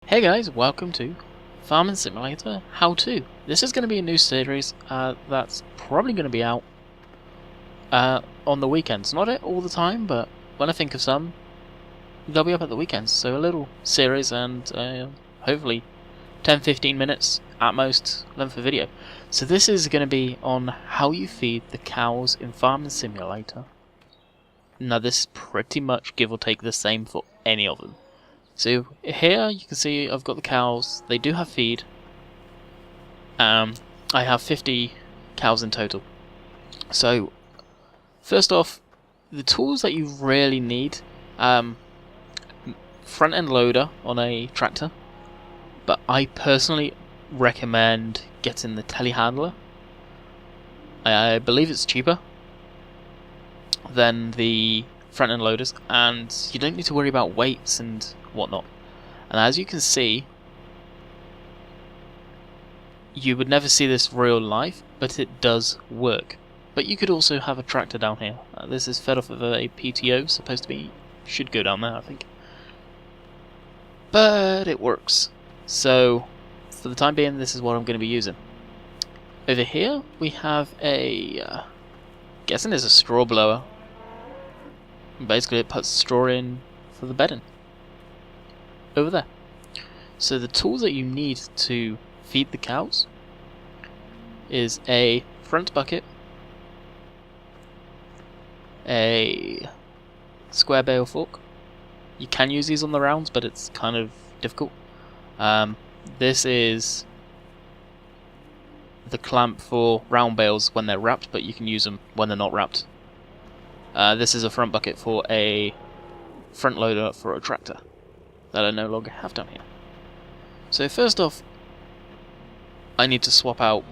Hey guys, welcome to Farming Simulator How To. This is going to be a new series that's probably going to be out on the weekends. Not all the time, but when I think of some, they'll be up at the weekends. So a little series and hopefully 10-15 minutes at most length of video. So this is going to be on how you feed the cows in Farming Simulator. Now this is pretty much give or take the same for any of them. So here you can see I've got the cows. They do have feed. I have 50 cows in total. So first off, the tools that you really need, front end loader on a tractor, but I personally recommend getting the telehandler. I believe it's cheaper than the front end loaders, and you don't need to worry about weights and whatnot. And as you can see, you would never see this real life, but it does work. But you could also have a tractor down here. This is fed off of a PTO, supposed to be, should go down there I think. But it works. So for the time being, this is what I'm going to be using. Over here we have a, guessing it's a straw blower. Basically it puts straw in for the bedding. Over there. So the tools that you need to feed the cows is a front bucket, a square bale fork. You can use these on the rounds, but it's kind of difficult. This is the clamp for round bales when they're wrapped, but you can use them when they're not wrapped. This is a front bucket for a front loader for a tractor that I no longer have down here. So first off, I need to swap out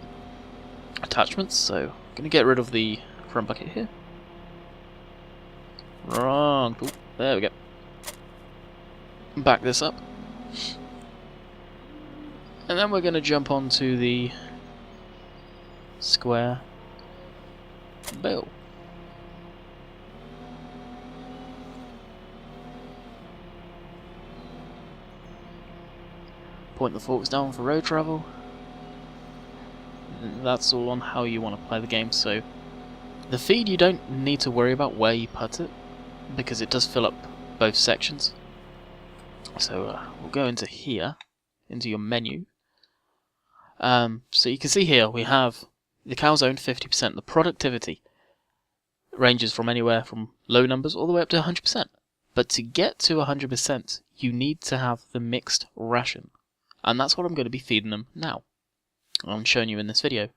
attachments, so I'm going to get rid of the front bucket here. Wrong. Ooh, there we go. Back this up. And then we're going to jump onto the square bale. Point the forks down for road travel. That's all on how you want to play the game. So the feed, you don't need to worry about where you put it, because it does fill up both sections. So we'll go into here, into your menu. So you can see here we have the cows owned 50%. The productivity ranges from anywhere from low numbers all the way up to 100%. But to get to 100%, you need to have the mixed ration. And that's what I'm going to be feeding them now. I'm showing you in this video.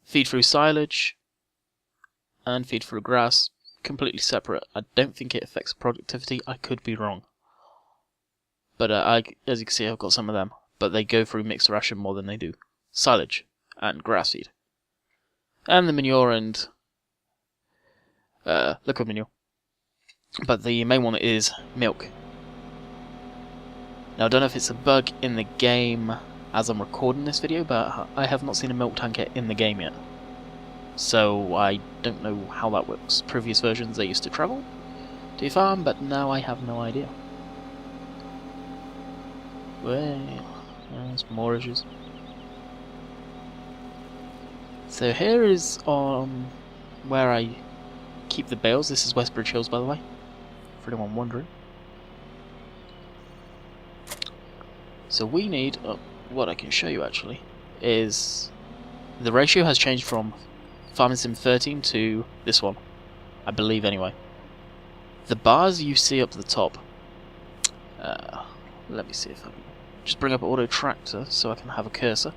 Feed through silage and feed through grass, completely separate. I don't think it affects productivity. I could be wrong. But as you can see, I've got some of them. But they go through mixed ration more than they do silage and grass feed. And the manure and liquid manure. But the main one is milk. Now I don't know if it's a bug in the game as I'm recording this video, but I have not seen a milk tanker in the game yet. So I don't know how that works. Previous versions they used to travel to your farm, but now I have no idea. Well, there's more issues. So here is where I keep the bales. This is Westbridge Hills, by the way, for anyone wondering. So we need, what I can show you actually, is the ratio has changed from Farming Sim 13 to this one, I believe anyway. The bars you see up the top, let me see if I can just bring up Auto Tractor so I can have a cursor.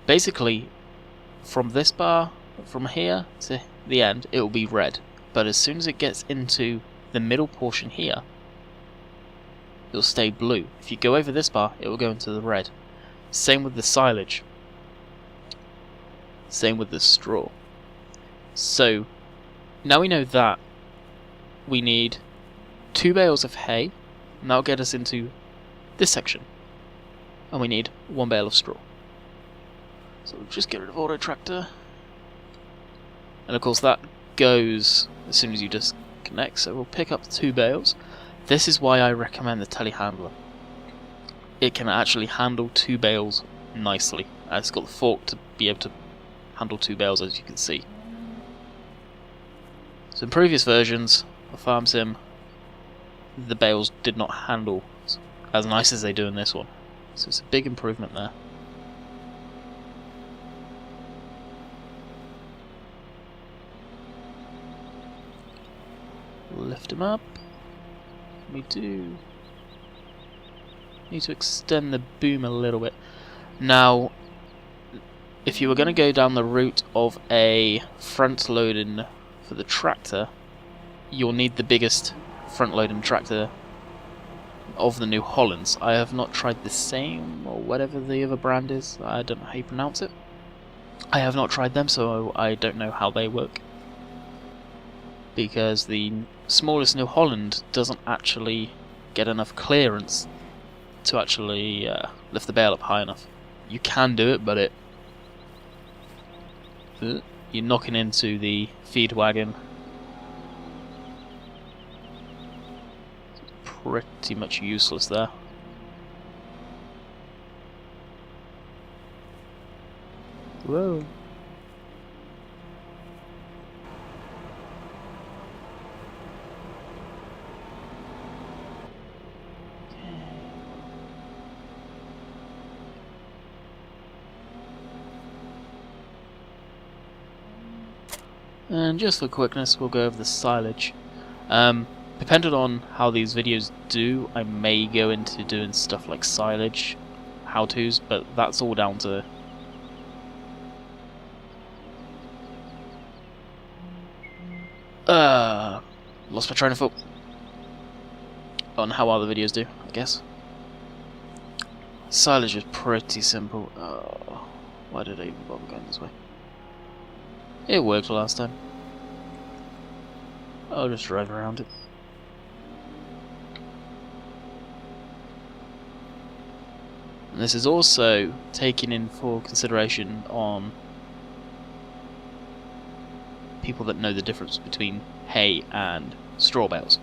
Basically, from this bar, from here to the end, it will be red, but as soon as it gets into the middle portion here, it'll stay blue. If you go over this bar, it will go into the red. Same with the silage. Same with the straw. So, now we know that, we need 2 bales of hay, and that'll get us into this section. And we need 1 bale of straw. So we'll just get rid of Auto Tractor. And of course that goes as soon as you disconnect, so we'll pick up 2 bales. This is why I recommend the telehandler. it can actually handle 2 bales nicely. It's got the fork to be able to handle 2 bales, as you can see. So in previous versions of Farm Sim, the bales did not handle as nice as they do in this one. So it's a big improvement there. Lift him up. We do need to extend the boom a little bit. Now, if you were going to go down the route of a front loading for the tractor, you'll need the biggest front loading tractor of the New Hollands. I have not tried the same, or whatever the other brand is. I don't know how you pronounce it. I have not tried them, so I don't know how they work. Because the smallest New Holland doesn't actually get enough clearance to actually lift the bale up high enough. You can do it, but you're knocking into the feed wagon. It's pretty much useless there. Whoa. And just for quickness, we'll go over the silage. Depending on how these videos do, I may go into doing stuff like silage how-tos, but that's all down to lost my train of thought on how other videos do, I guess. Silage is pretty simple. Why did I even bother going this way? It worked last time. I'll just drive around it. And this is also taken in for consideration on people that know the difference between hay and straw bales.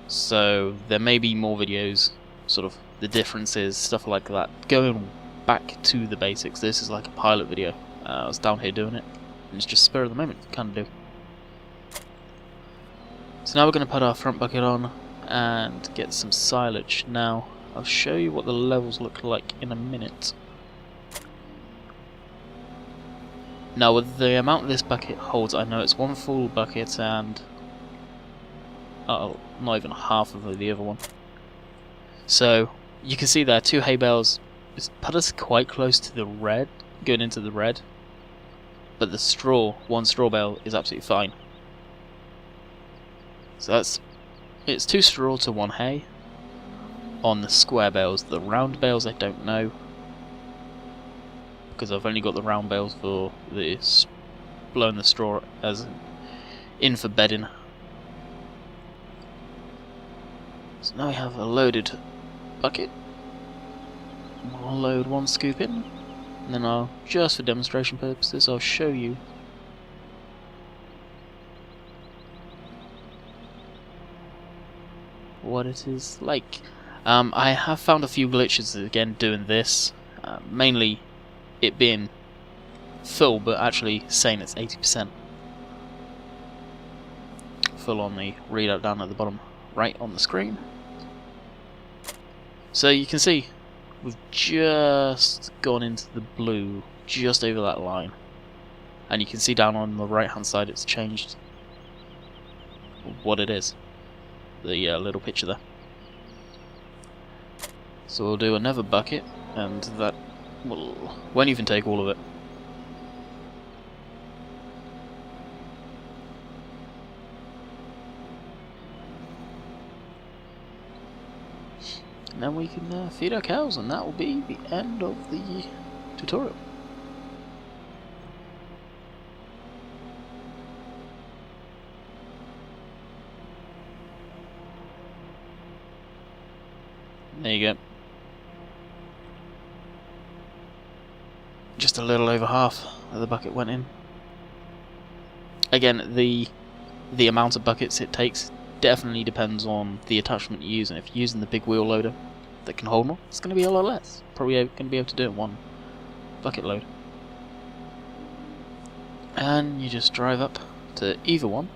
So there may be more videos, sort of the differences, stuff like that, going back to the basics. This is like a pilot video. I was down here doing it, and it's just spur of the moment, kind of do. So now we're going to put our front bucket on and get some silage. Now, I'll show you what the levels look like in a minute. Now, with the amount this bucket holds, I know it's one full bucket and not even half of the other one. So, you can see there, 2 hay bales. It's put us quite close to the red, going into the red. But the straw, 1 straw bale, is absolutely fine. So it's 2 straw to 1 hay on the square bales. The round bales I don't know, because I've only got the round bales for this blowing the straw as in for bedding. So now we have a loaded bucket. I'll load 1 scoop in. And then I'll, just for demonstration purposes, I'll show you what it is like. I have found a few glitches again doing this, mainly it being full but actually saying it's 80% full on the readout down at the bottom right on the screen. So you can see we've just gone into the blue, just over that line. And you can see down on the right hand side it's changed what it is. The little picture there. So we'll do another bucket, and that won't even take all of it. And then we can feed our cows, and that will be the end of the tutorial. There you go. Just a little over half of the bucket went in. Again, the amount of buckets it takes definitely depends on the attachment you're using. If you're using the big wheel loader, that can hold more, it's going to be a lot less. Probably going to be able to do it in one bucket load. And you just drive up to either one.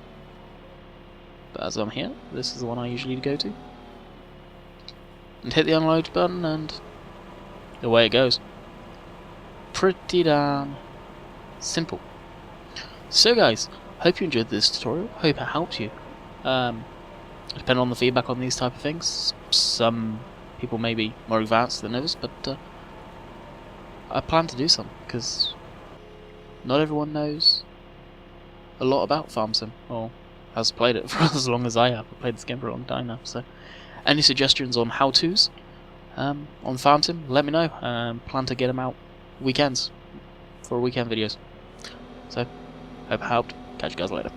But as I'm here, this is the one I usually go to. And hit the unload button and away it goes. Pretty damn simple. So guys, hope you enjoyed this tutorial, hope it helped you. Depending on the feedback on these type of things, some people may be more advanced than others, but I plan to do some, because not everyone knows a lot about Farm Sim, or has played it for as long as I have. I've played this game for a long time now, so any suggestions on how-tos on Farm Sim, let me know. Plan to get them out weekends, for weekend videos. So, hope it helped. Catch you guys later.